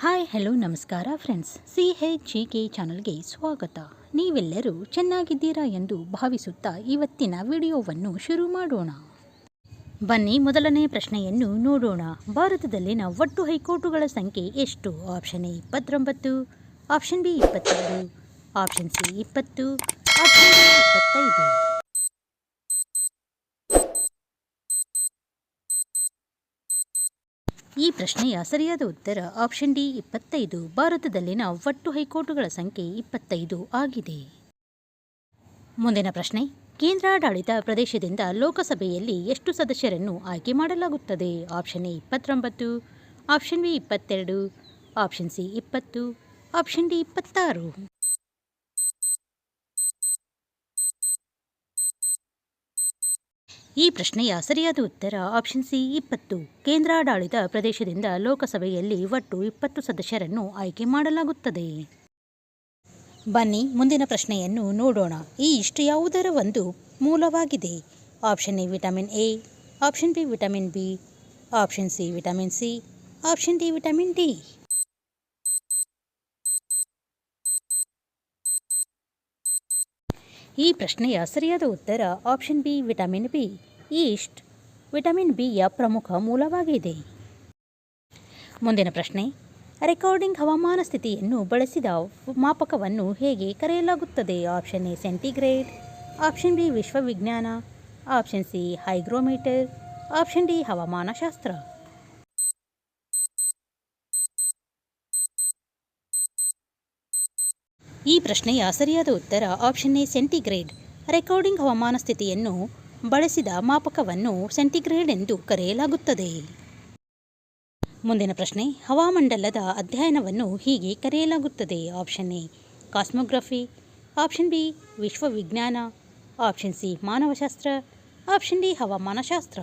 Hi hello ನಮಸ್ಕಾರ friends, CHGK ಚಾನಲ್ಗೆ ಸ್ವಾಗತ. ನೀವೆಲ್ಲರೂ ಚೆನ್ನಾಗಿದ್ದೀರಾ ಎಂದು ಭಾವಿಸುತ್ತಾ ಇವತ್ತಿನ ವಿಡಿಯೋವನ್ನು ಶುರು ಮಾಡೋಣ. ಬನ್ನಿ ಮೊದಲನೇ ಪ್ರಶ್ನೆಯನ್ನು ನೋಡೋಣ. ಭಾರತದಲ್ಲಿನ ಒಟ್ಟು ಹೈಕೋರ್ಟುಗಳ ಸಂಖ್ಯೆ ಎಷ್ಟು? Option A 29, option B 22, option C 20, option D 25. ಈ ಪ್ರಶ್ನೆಯ ಸರಿಯಾದ ಉತ್ತರ ಆಪ್ಷನ್ ಡಿ 25. ಭಾರತದಲ್ಲಿನ ಒಟ್ಟು ಹೈಕೋರ್ಟುಗಳ ಸಂಖ್ಯೆ 25 ಆಗಿದೆ. ಮುಂದಿನ ಪ್ರಶ್ನೆ, ಕೇಂದ್ರಾಡಳಿತ ಪ್ರದೇಶದಿಂದ ಲೋಕಸಭೆಯಲ್ಲಿ ಎಷ್ಟು ಸದಸ್ಯರನ್ನು ಆಯ್ಕೆ ಮಾಡಲಾಗುತ್ತದೆ? Option A 29, option B 22, option C 20, option D 26. ಈ ಪ್ರಶ್ನೆಯ ಸರಿಯಾದ ಉತ್ತರ ಆಪ್ಷನ್ ಸಿ 20. ಕೇಂದ್ರಾಡಳಿತ ಪ್ರದೇಶದಿಂದ ಲೋಕಸಭೆಯಲ್ಲಿ ಒಟ್ಟು 20 ಸದಸ್ಯರನ್ನು ಆಯ್ಕೆ ಮಾಡಲಾಗುತ್ತದೆ. ಬನ್ನಿ ಮುಂದಿನ ಪ್ರಶ್ನೆಯನ್ನು ನೋಡೋಣ. ಈ ಇಷ್ಟು ಯಾವುದರ ಒಂದು ಮೂಲವಾಗಿದೆ? Option A vitamin A, option B vitamin B, option C vitamin C, option D vitamin D. ಈ ಪ್ರಶ್ನೆಯ ಸರಿಯಾದ ಉತ್ತರ option B vitamin B. Yeast vitamin ಬಿಯ ಪ್ರಮುಖ ಮೂಲವಾಗಿದೆ. ಮುಂದಿನ ಪ್ರಶ್ನೆ, ರೆಕಾರ್ಡಿಂಗ್ ಹವಾಮಾನ ಸ್ಥಿತಿಯನ್ನು ಬಳಸಿದ ಮಾಪಕವನ್ನು ಹೇಗೆ ಕರೆಯಲಾಗುತ್ತದೆ? Option A centigrade, option B ವಿಶ್ವವಿಜ್ಞಾನ, option C hygrometer, option D ಹವಾಮಾನಶಾಸ್ತ್ರ. ಈ ಪ್ರಶ್ನೆಯ ಸರಿಯಾದ ಉತ್ತರ ಆಪ್ಷನ್ ಎ ಸೆಂಟಿಗ್ರೇಡ್. ರೆಕಾರ್ಡಿಂಗ್ ಹವಾಮಾನ ಸ್ಥಿತಿಯನ್ನು ಬಳಸಿದ ಮಾಪಕವನ್ನು ಸೆಂಟಿಗ್ರೇಡ್ ಎಂದು ಕರೆಯಲಾಗುತ್ತದೆ. ಮುಂದಿನ ಪ್ರಶ್ನೆ, ಹವಾಮಂಡಲದ ಅಧ್ಯಯನವನ್ನು ಹೀಗೆ ಕರೆಯಲಾಗುತ್ತದೆ? Option A cosmography, option B ವಿಶ್ವವಿಜ್ಞಾನ, ಆಪ್ಷನ್ ಸಿ ಮಾನವಶಾಸ್ತ್ರ, ಆಪ್ಷನ್ ಡಿ ಹವಾಮಾನಶಾಸ್ತ್ರ.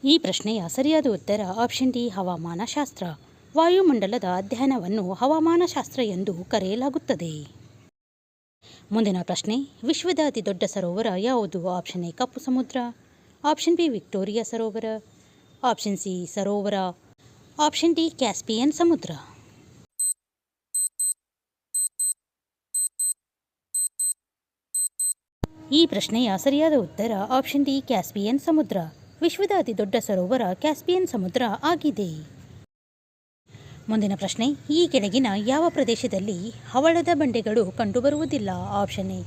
ಈ ಪ್ರಶ್ನೆಯ ಸರಿಯಾದ ಉತ್ತರ ಆಪ್ಷನ್ ಡಿ ಹವಾಮಾನಶಾಸ್ತ್ರ. ವಾಯುಮಂಡಲದ ಅಧ್ಯಯನವನ್ನು ಹವಾಮಾನಶಾಸ್ತ್ರ ಎಂದು ಕರೆಯಲಾಗುತ್ತದೆ. ಮುಂದಿನ ಪ್ರಶ್ನೆ, ವಿಶ್ವದ ಅತಿ ದೊಡ್ಡ ಸರೋವರ ಯಾವುದು? ಆಪ್ಷನ್ ಎ ಕಪ್ಪು ಸಮುದ್ರ, ಆಪ್ಷನ್ ಬಿ ವಿಕ್ಟೋರಿಯಾ ಸರೋವರ, ಆಪ್ಷನ್ ಸಿ ಸರೋವರ, ಆಪ್ಷನ್ ಡಿ ಕ್ಯಾಸ್ಪಿಯನ್ ಸಮುದ್ರ. ಈ ಪ್ರಶ್ನೆಯ ಸರಿಯಾದ ಉತ್ತರ ಆಪ್ಷನ್ ಡಿ ಕ್ಯಾಸ್ಪಿಯನ್ ಸಮುದ್ರ. ವಿಶ್ವದ ಅತಿ ದೊಡ್ಡ ಸರೋವರ ಕ್ಯಾಸ್ಪಿಯನ್ ಸಮುದ್ರ ಆಗಿದೆ. ಮುಂದಿನ ಪ್ರಶ್ನೆ, ಈ ಕೆಳಗಿನ ಯಾವ ಪ್ರದೇಶದಲ್ಲಿ ಹವಳದ ಬಂಡೆಗಳು ಕಂಡುಬರುವುದಿಲ್ಲ? ಆಪ್ಷನ್ ಎ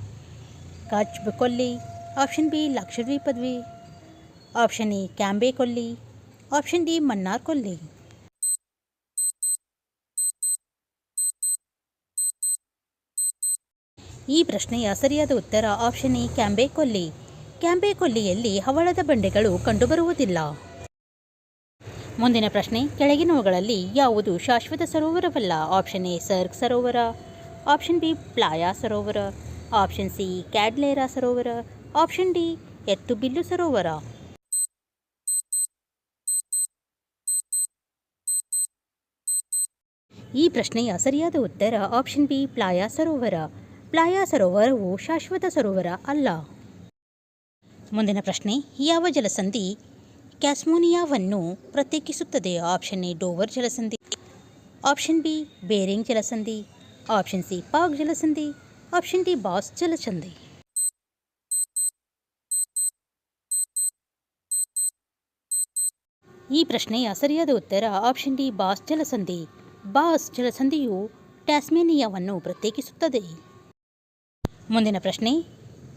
ಕಚ್ ಕೊಲ್ಲಿ, ಆಪ್ಷನ್ ಬಿ ಲಕ್ಷದ್ವೀಪದ್ವಿ, ಆಪ್ಷನ್ ಎ ಕ್ಯಾಂಬೆ ಕೊಲ್ಲಿ, ಆಪ್ಷನ್ ಡಿ ಮನ್ನಾರ್ ಕೊಲ್ಲಿ. ಈ ಪ್ರಶ್ನೆಯ ಸರಿಯಾದ ಉತ್ತರ ಆಪ್ಷನ್ ಎ ಕ್ಯಾಂಬೆ ಕೊಲ್ಲಿ. ಕ್ಯಾಂಬೆ ಕೊಲ್ಲಿಯಲ್ಲಿ ಹವಳದ ಬಂಡೆಗಳು ಕಂಡುಬರುವುದಿಲ್ಲ. ಮುಂದಿನ ಪ್ರಶ್ನೆ, ಕೆಳಗಿನವುಗಳಲ್ಲಿ ಯಾವುದು ಶಾಶ್ವತ ಸರೋವರವಲ್ಲ? ಆಪ್ಷನ್ ಎ ಸರ್ಗ್ ಸರೋವರ, ಆಪ್ಷನ್ ಬಿ ಪ್ಲಾಯಾ ಸರೋವರ, ಆಪ್ಷನ್ ಸಿ ಕ್ಯಾಡ್ಲೇರಾ ಸರೋವರ, ಆಪ್ಷನ್ ಡಿ ಎತ್ತುಬಿಲ್ಲು ಸರೋವರ. ಈ ಪ್ರಶ್ನೆಯ ಸರಿಯಾದ ಉತ್ತರ ಆಪ್ಷನ್ ಬಿ ಪ್ಲಾಯಾ ಸರೋವರ. ಪ್ಲಾಯಾ ಸರೋವರವು ಶಾಶ್ವತ ಸರೋವರ ಅಲ್ಲ. ಮುಂದಿನ ಪ್ರಶ್ನೆ, ಯಾವ ಜಲಸಂಧಿ ಕ್ಯಾಸ್ಮೋನಿಯಾವನ್ನು ಪ್ರತ್ಯೇಕಿಸುತ್ತದೆ? ಆಪ್ಷನ್ ಎ ಡೋವರ್ ಜಲಸಂಧಿ, ಆಪ್ಷನ್ ಬಿ ಬೇರಿಂಗ್ ಜಲಸಂಧಿ, ಆಪ್ಷನ್ ಸಿ ಪಾಕ್ ಜಲಸಂಧಿ, ಆಪ್ಷನ್ ಡಿ ಬಾಸ್ ಜಲಸಂಧಿ. ಈ ಪ್ರಶ್ನೆಯ ಸರಿಯಾದ ಉತ್ತರ ಆಪ್ಷನ್ ಡಿ ಬಾಸ್ ಜಲಸಂಧಿ. ಬಾಸ್ ಜಲಸಂಧಿಯು ಟ್ಯಾಸ್ಮೇನಿಯಾವನ್ನು ಪ್ರತ್ಯೇಕಿಸುತ್ತದೆ. ಮುಂದಿನ ಪ್ರಶ್ನೆ,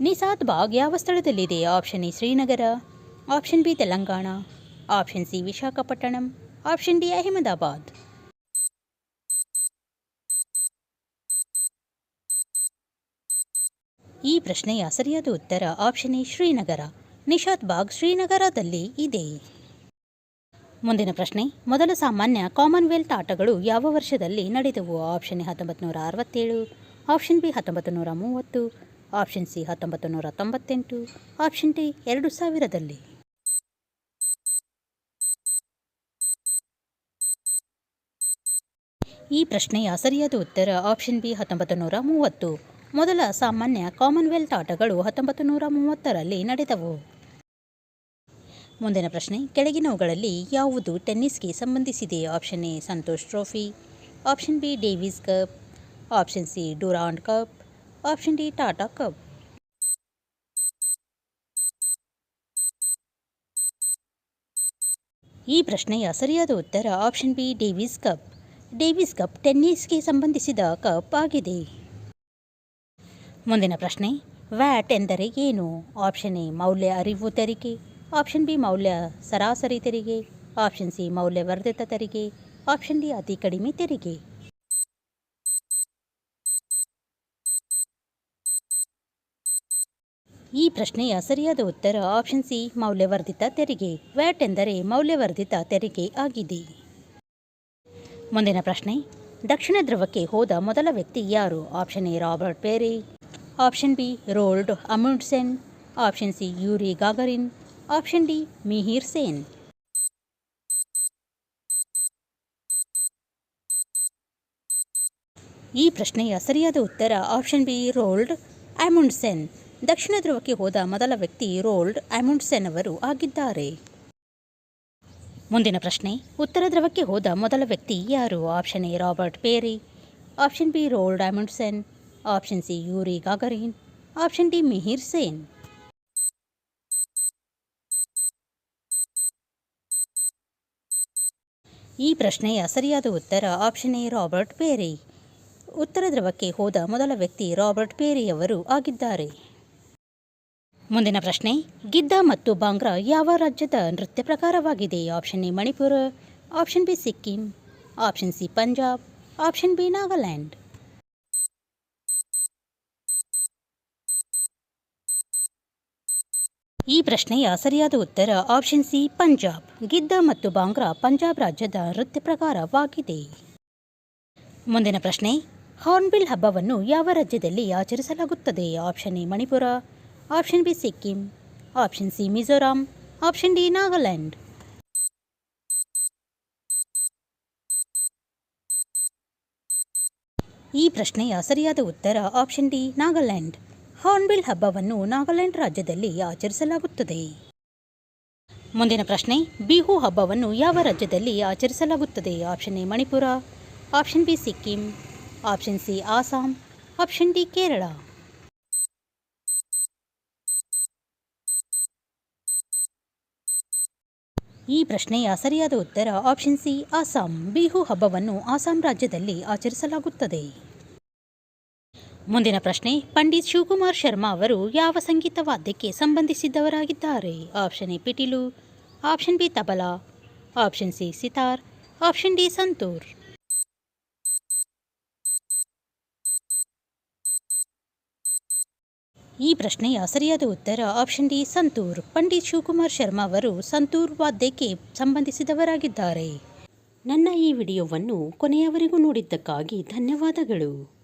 ನಿಸಾದ್ ಬಾಗ್ ಯಾವ ಸ್ಥಳದಲ್ಲಿದೆ? Option A Srinagar, option B Telangana, option C Visakhapatnam, option D Ahmedabad. ಈ ಪ್ರಶ್ನೆಯ ಸರಿಯಾದ ಉತ್ತರ ಆಪ್ಷನ್ ಎ ಶ್ರೀನಗರ. ನಿಶಾದ್ ಬಾಗ್ ಶ್ರೀನಗರದಲ್ಲಿ ಇದೆ. ಮುಂದಿನ ಪ್ರಶ್ನೆ, ಮೊದಲ ಸಾಮಾನ್ಯ ಕಾಮನ್ವೆಲ್ತ್ ಆಟಗಳು ಯಾವ ವರ್ಷದಲ್ಲಿ ನಡೆದವು? Option A 1967, option B 1930, option C 1998, option D 2000ರಲ್ಲಿ. ಈ ಪ್ರಶ್ನೆಯ ಸರಿಯಾದ ಉತ್ತರ ಆಪ್ಷನ್ ಬಿ 1930. ಮೊದಲ ಸಾಮಾನ್ಯ ಕಾಮನ್ವೆಲ್ತ್ ಆಟಗಳು 1930ರಲ್ಲಿ ನಡೆದವು. ಮುಂದಿನ ಪ್ರಶ್ನೆ, ಕೆಳಗಿನವುಗಳಲ್ಲಿ ಯಾವುದು ಟೆನ್ನಿಸ್ಗೆ ಸಂಬಂಧಿಸಿದೆ? Option A Santosh trophy, option B Davis cup, option C Durand cup, option D Tata cup. ಈ ಪ್ರಶ್ನೆಯ ಸರಿಯಾದ ಉತ್ತರ option B Davis cup. Davis cup ಟೆನ್ನಿಸ್ಗೆ ಸಂಬಂಧಿಸಿದ ಕಪ್ ಆಗಿದೆ. ಮುಂದಿನ ಪ್ರಶ್ನೆ, ವ್ಯಾಟ್ ಎಂದರೆ ಏನು? ಆಪ್ಷನ್ ಎ ಮೌಲ್ಯ ಅರಿವು ತೆರಿಗೆ, ಆಪ್ಷನ್ ಬಿ ಮೌಲ್ಯ ಸರಾಸರಿ ತೆರಿಗೆ, ಆಪ್ಷನ್ ಸಿ ಮೌಲ್ಯವರ್ಧಿತ ತೆರಿಗೆ, ಆಪ್ಷನ್ ಡಿ ಅತಿ ಕಡಿಮೆ ತೆರಿಗೆ. ಈ ಪ್ರಶ್ನೆಯ ಸರಿಯಾದ ಉತ್ತರ ಆಪ್ಷನ್ ಸಿ ಮೌಲ್ಯವರ್ಧಿತ ತೆರಿಗೆ. ವ್ಯಾಟ್ ಎಂದರೆ ಮೌಲ್ಯವರ್ಧಿತ ತೆರಿಗೆ ಆಗಿದೆ. ಮುಂದಿನ ಪ್ರಶ್ನೆ, ದಕ್ಷಿಣ ಧ್ರುವಕ್ಕೆ ಹೋದ ಮೊದಲ ವ್ಯಕ್ತಿ ಯಾರು? Option A Robert Peary, option B Roald Amundsen, option C Yuri Gagarin, option D Mihir Sen. ಈ ಪ್ರಶ್ನೆಯ ಸರಿಯಾದ ಉತ್ತರ ಆಪ್ಷನ್ ಬಿ ರೋಲ್ಡ್ ಅಮುಂಡ್ಸೆನ್. ದಕ್ಷಿಣ ಧ್ರುವಕ್ಕೆ ಹೋದ ಮೊದಲ ವ್ಯಕ್ತಿ ರೋಲ್ಡ್ ಅಮುಂಡ್ಸೆನ್ ಅವರು ಆಗಿದ್ದಾರೆ. ಮುಂದಿನ ಪ್ರಶ್ನೆ, ಉತ್ತರ ಧ್ರುವಕ್ಕೆ ಹೋದ ಮೊದಲ ವ್ಯಕ್ತಿ ಯಾರು? Option A Robert Peary, option B Roald Amundsen, option C Yuri Gagarin, option D Mihir Sen. ಈ ಪ್ರಶ್ನೆಯ ಸರಿಯಾದ ಉತ್ತರ ಆಪ್ಷನ್ ಎ ರಾಬರ್ಟ್ ಪೇರಿ. ಉತ್ತರ ಧ್ರುವಕ್ಕೆ ಹೋದ ಮೊದಲ ವ್ಯಕ್ತಿ ರಾಬರ್ಟ್ ಪೇರಿಯವರು ಆಗಿದ್ದಾರೆ. ಮುಂದಿನ ಪ್ರಶ್ನೆ, ಗಿದ್ದ ಮತ್ತು ಭಾಂಗ್ರಾ ಯಾವ ರಾಜ್ಯದ ನೃತ್ಯ ಪ್ರಕಾರವಾಗಿದೆ? Option A Manipur, option B Sikkim, option C Punjab, option B Nagaland. ಈ ಪ್ರಶ್ನೆಯ ಸರಿಯಾದ ಉತ್ತರ ಆಪ್ಷನ್ ಸಿ ಪಂಜಾಬ್. ಗಿದ್ದ ಮತ್ತು ಭಾಂಗ್ರಾ ಪಂಜಾಬ್ ರಾಜ್ಯದ ನೃತ್ಯ ಪ್ರಕಾರವಾಗಿದೆ. ಮುಂದಿನ ಪ್ರಶ್ನೆ, ಹಾರ್ನ್ಬಿಲ್ ಹಬ್ಬವನ್ನು ಯಾವ ರಾಜ್ಯದಲ್ಲಿ ಆಚರಿಸಲಾಗುತ್ತದೆ? Option A Manipur, option B Sikkim, option C Mizoram, option D Nagaland. ಈ ಪ್ರಶ್ನೆಯ ಸರಿಯಾದ ಉತ್ತರ ಆಪ್ಷನ್ ಡಿ ನಾಗಾಲ್ಯಾಂಡ್. ಹಾರ್ನ್ಬಿಲ್ ಹಬ್ಬವನ್ನು ನಾಗಾಲ್ಯಾಂಡ್ ರಾಜ್ಯದಲ್ಲಿ ಆಚರಿಸಲಾಗುತ್ತದೆ. ಮುಂದಿನ ಪ್ರಶ್ನೆ, ಬಿಹು ಹಬ್ಬವನ್ನು ಯಾವ ರಾಜ್ಯದಲ್ಲಿ ಆಚರಿಸಲಾಗುತ್ತದೆ? Option A Manipur, option B Sikkim, option C Assam, option D Kerala. ಈ ಪ್ರಶ್ನೆಯ ಸರಿಯಾದ ಉತ್ತರ ಆಪ್ಷನ್ ಸಿ ಆಸಾಂ. ಬಿಹು ಹಬ್ಬವನ್ನು ಆಸಾಂ ರಾಜ್ಯದಲ್ಲಿ ಆಚರಿಸಲಾಗುತ್ತದೆ. ಮುಂದಿನ ಪ್ರಶ್ನೆ, ಪಂಡಿತ್ ಶಿವಕುಮಾರ್ ಶರ್ಮಾ ಅವರು ಯಾವ ಸಂಗೀತ ವಾದ್ಯಕ್ಕೆ ಸಂಬಂಧಿಸಿದವರಾಗಿದ್ದಾರೆ? ಆಪ್ಷನ್ ಎ ಪಿಟೀಲು, option B tabla, option C sitar, option D santoor. ಈ ಪ್ರಶ್ನೆಯ ಸರಿಯಾದ ಉತ್ತರ ಆಪ್ಷನ್ ಡಿ ಸಂತೂರ್. ಪಂಡಿತ್ ಶಿವಕುಮಾರ್ ಶರ್ಮಾ ಅವರು ಸಂತೂರ್ ವಾದ್ಯಕ್ಕೆ ಸಂಬಂಧಿಸಿದವರಾಗಿದ್ದಾರೆ. ನನ್ನ ಈ ವಿಡಿಯೋವನ್ನು ಕೊನೆಯವರೆಗೂ ನೋಡಿದ್ದಕ್ಕಾಗಿ ಧನ್ಯವಾದಗಳು.